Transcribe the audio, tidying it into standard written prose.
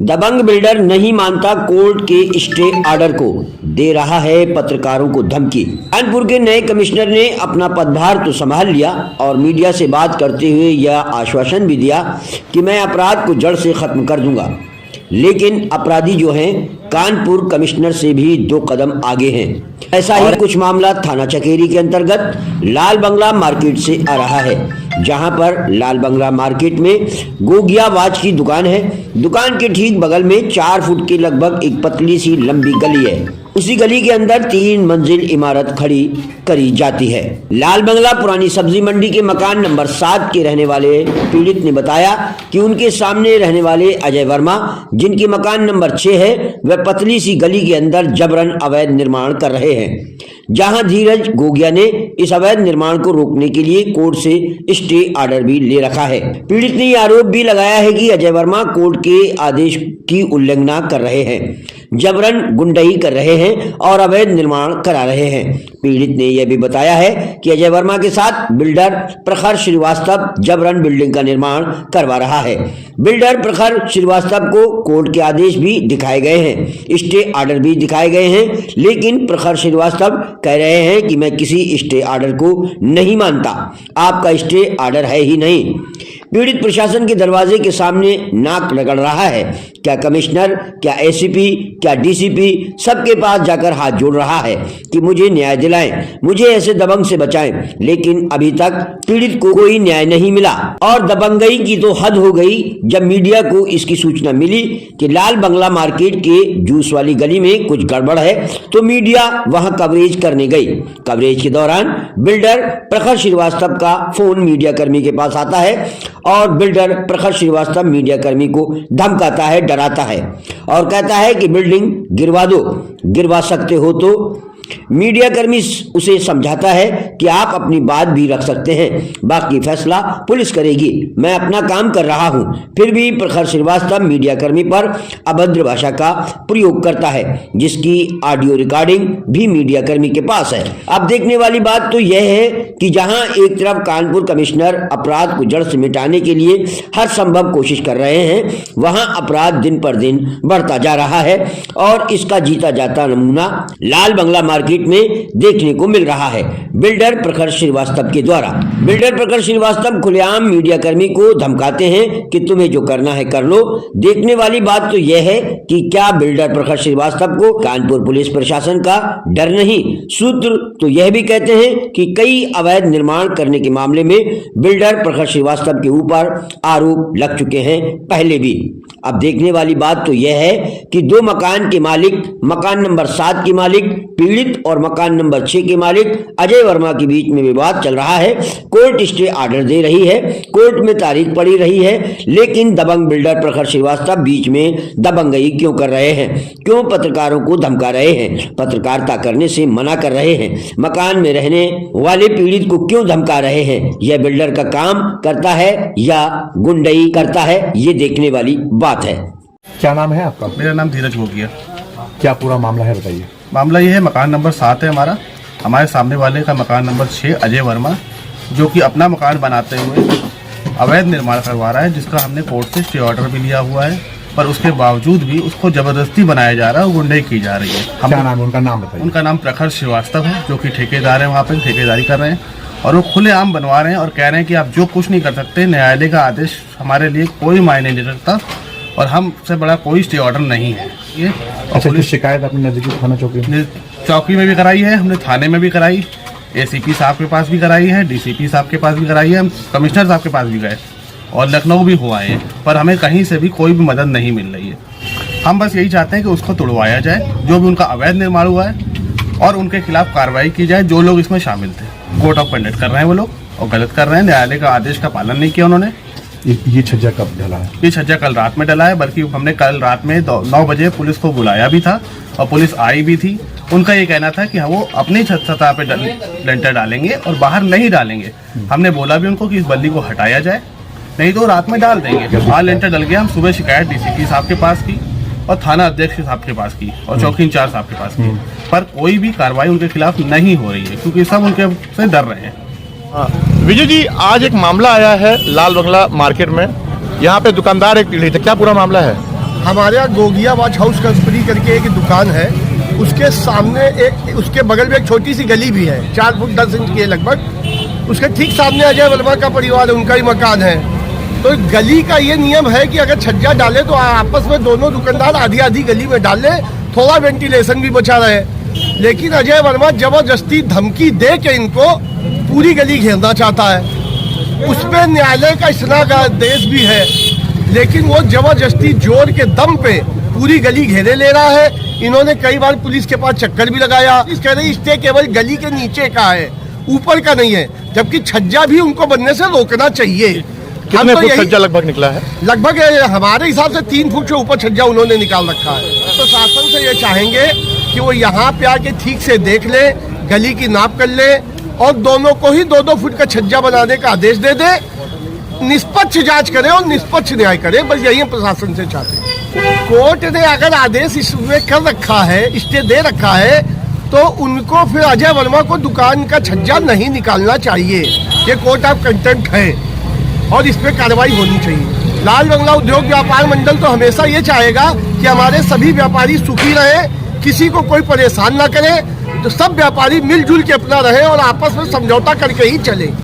दबंग builder नहीं मानता court के स्टे ऑर्डर को, दे रहा है पत्रकारों को धमकी। कानपुर के नए कमिश्नर ने अपना पदभार तो संभाल लिया और मीडिया से बात करते हुए यह आश्वासन भी दिया कि मैं अपराध को जड़ से खत्म कर दूंगा। लेकिन अपराधी जो हैं कानपुर कमिश्नर से भी 2 कदम आगे हैं। ऐसा ही कुछ मामला थाना चकेरी के अंतर्गत लाल बंगला मार्केट से आ रहा है, जहां पर लाल बंगला मार्केट में गोगिया वाच की दुकान है। दुकान के ठीक बगल में 4 फुट की लगभग एक पतली सी लंबी गली है। उसी गली के अंदर 3 मंजिल इमारत खड़ी करी जाती है। लाल बंगला पुरानी सब्जी मंडी के मकान नंबर 7 के रहने वाले पीड़ित ने बताया कि उनके सामने रहने वाले अजय वर्मा, जिनकी मकान नंबर 6 है, वह पतली सी गली के अंदर जबरन अवैध निर्माण कर रहे हैं, जहां धीरज गोगिया ने इस अवैध निर्माण को रोकने के लिए कोर्ट से स्टे ऑर्डर भी ले रखा है। पीड़ित ने आरोप भी लगाया है कि अजय वर्मा कोर्ट के आदेश की उल्लंघना कर रहे हैं, जबरन गुंडई कर रहे हैं और अवैध निर्माण करा रहे हैं। पीड़ित ने यह भी बताया है कि अजय वर्मा के साथ बिल्डर प्रखर श्रीवास्तव जबरन बिल्डिंग का निर्माण करवा रहा है। बिल्डर प्रखर श्रीवास्तव को कोर्ट के आदेश भी दिखाए गए हैं, स्टे ऑर्डर भी दिखाए गए हैं, लेकिन प्रखर श्रीवास्तव कह रहे हैं कि मैं किसी स्टे ऑर्डर को नहीं मानता, आपका स्टे ऑर्डर है ही नहीं। पीड़ित प्रशासन के दरवाजे के सामने नाक रगड़ रहा है। क्या कमिश्नर, क्या एसीपी, क्या डीसीपी, सबके पास जाकर हाथ जोड़ रहा है कि मुझे न्याय दिलाएं, मुझे ऐसे दबंग से बचाएं, लेकिन अभी तक पीड़ित को कोई न्याय नहीं मिला। और दबंगई की तो हद हो गई जब मीडिया को इसकी सूचना मिली कि लाल बंगला मार्केट के जूस वाली गली में कुछ गड़बड़ है, तो मीडिया वहां कवरेज करने गई। कवरेज के दौरान बिल्डर प्रखर श्रीवास्तव का फोन मीडिया कर्मी के पास आता है और बिल्डर प्रखर श्रीवास्तव मीडिया कर्मी को धमकाता है, डराता है और कहता है कि बिल्डिंग गिरवा दो, गिरवा सकते हो तो। मीडिया कर्मी उसे समझाता है कि आप अपनी बात भी रख सकते हैं, बाकी फैसला पुलिस करेगी, मैं अपना काम कर रहा हूं। फिर भी प्रखर श्रीवास्तव मीडिया कर्मी पर अभद्र भाषा का प्रयोग करता है, जिसकी ऑडियो रिकॉर्डिंग भी मीडिया कर्मी के पास है। अब देखने वाली बात तो यह है कि जहां एक तरफ कानपुर कमिश्नर अपराध को जड़ से मिटाने के लिए हर संभव कोशिश कर रहे हैं, वहां अपराध दिन पर दिन बढ़ता जा रहा है और इसका जीता जाता नमूना लाल बंगला मार्केट में देखने को मिल रहा है, बिल्डर प्रखर श्रीवास्तव के द्वारा। बिल्डर प्रखर श्रीवास्तव खुलेआम मीडिया कर्मी को धमकाते हैं कि तुम्हें जो करना है कर लो। देखने वाली बात तो यह है कि क्या बिल्डर प्रखर श्रीवास्तव को कानपुर पुलिस प्रशासन का डर नहीं। सूत्र तो यह भी कहते हैं कि कई अवैध निर्माण करने के मामले में बिल्डर प्रखर श्रीवास्तव के ऊपर आरोप लग चुके हैं पहले भी। अब देखने वाली बात तो यह है कि 2 मकान के मालिक, मकान नंबर 7 के मालिक पीड़ित और मकान नंबर 6 के मालिक अजय वर्मा के बीच में विवाद चल रहा है। कोर्ट स्टे ऑर्डर दे रही है, कोर्ट में तारीख पड़ी रही है, लेकिन दबंग बिल्डर प्रखर श्रीवास्तव बीच में दबंगई क्यों कर रहे हैं, क्यों पत्रकारों को धमका रहे हैं, पत्रकारिता करने से मना कर रहे हैं, मकान में रहने वाले पीड़ित को क्यों धमका रहे हैं। यह बिल्डर का काम करता है या गुंडई करता है, ये देखने वाली बात है। क्या नाम है आपका? मेरा नाम धीरज गोगिया। क्या पूरा मामला है बताइए। मामला ये है, मकान नंबर 7 है हमारे सामने वाले का मकान नंबर 6 अजय वर्मा, जो कि अपना मकान बनाते हुए अवैध निर्माण करवा रहा है, जिसका हमने कोर्ट से स्टे ऑर्डर भी लिया हुआ है, पर उसके बावजूद भी उसको जबरदस्ती बनाया जा रहा है और गुंडई की जा रही है। क्या नाम है उनका? नाम बताइए। उनका नाम प्रखर श्रीवास्तव है, जो कि ठेकेदार है, वहाँ पर ठेकेदारी कर रहे हैं और वो खुलेआम बनवा रहे हैं और कह रहे हैं कि आप जो कुछ नहीं कर सकते, न्यायालय का आदेश हमारे लिए कोई मायने नहीं रखता और हमसे बड़ा कोई स्टे ऑर्डर नहीं है ये। अच्छा, तो शिकायत अपने नजदीकी थाना चौकी में भी कराई है, हमने थाने में भी कराई, एसीपी साहब के पास भी कराई है, डीसीपी साहब के पास भी कराई है, हम कमिश्नर साहब के पास भी गए और लखनऊ भी हुआ है, पर हमें कहीं से भी कोई भी मदद नहीं मिल रही है। हम बस यही चाहते हैं कि उसको तोड़वाया जाए, जो भी उनका अवैध निर्माण हुआ है, और उनके खिलाफ कार्रवाई की जाए जो लोग इसमें शामिल थे। कोर्ट ऑफ कंडक्ट कर रहे हैं वो लोग और गलत कर रहे हैं, न्यायालय का आदेश का पालन नहीं किया उन्होंने। ये छज्जा कब डला है? ये छज्जा कल रात में डला है, बल्कि हमने कल रात में 9 बजे पुलिस को बुलाया भी था और पुलिस आई भी थी। उनका ये कहना था कि वो अपनी छत सतह पे लेंटर डालेंगे और बाहर नहीं डालेंगे। हमने बोला भी उनको कि इस बल्ली को हटाया जाए, नहीं तो रात में डाल देंगे। आज लेंटर डल गया। हम सुबह शिकायत डीसीपी साहब के पास की और थाना अध्यक्ष साहब के पास की और चौकी इंचार्ज साहब के पास की, पर कोई भी कार्रवाई उनके खिलाफ नहीं हो रही है, क्योंकि सब उनके से डर रहे हैं। विजय जी, आज एक मामला आया है लाल बंगला मार्केट में, यहाँ पे दुकानदार एक पीड़ित है, क्या पूरा मामला है? हमारे यहाँ गोगिया वॉच हाउस कंपनी करके एक दुकान है, उसके सामने उसके बगल में एक छोटी सी गली भी है, 4 फुट 10 इंच की है लगभग। उसके ठीक सामने अजय वर्मा का परिवार है, उनका ही मकान है। तो गली का ये नियम है कि अगर छज्जा डाले तो आपस में दोनों दुकानदार आधी आधी गली में डाल ले, थोड़ा वेंटिलेशन भी बचा रहे। लेकिन अजय वर्मा जबरदस्ती धमकी दे के इनको पूरी गली घेरना चाहता है। उसमें न्यायालय का स्नादेश भी है, लेकिन वो जबरदस्ती जोर के दम पे पूरी गली घेरे ले रहा है। इन्होंने कई बार पुलिस के पास चक्कर भी लगाया। इस कह रहे स्टे केवल गली के नीचे का है, ऊपर का नहीं है, जबकि छज्जा भी उनको बनने से रोकना चाहिए। कितने फुट छज्जा लगभग निकला है? लगभग हमारे हिसाब से 3 फुट से ऊपर छज्जा उन्होंने निकाल रखा है। तो शासन से ये चाहेंगे कि वो यहाँ पे आके ठीक से देख ले, गली की नाप कर ले और दोनों को ही 2-2 फुट का छज्जा बनाने का आदेश दे दे। निष्पक्ष जांच करे और निष्पक्ष न्याय करे, बस यही हम प्रशासन से चाहते हैं। कोर्ट ने अगर आदेश इसमें कर रखा है, स्टे दे रखा है, तो उनको फिर अजय वर्मा को दुकान का छज्जा नहीं निकालना चाहिए। ये कोर्ट ऑफ कंटेम्प्ट है और इस पे कार्रवाई होनी चाहिए। लाल बंगला उद्योग व्यापार मंडल तो हमेशा ये चाहेगा कि हमारे सभी व्यापारी सुखी रहे, किसी को कोई परेशान ना करे, तो सब व्यापारी मिलजुल के अपना रहे और आपस में समझौता करके ही चले।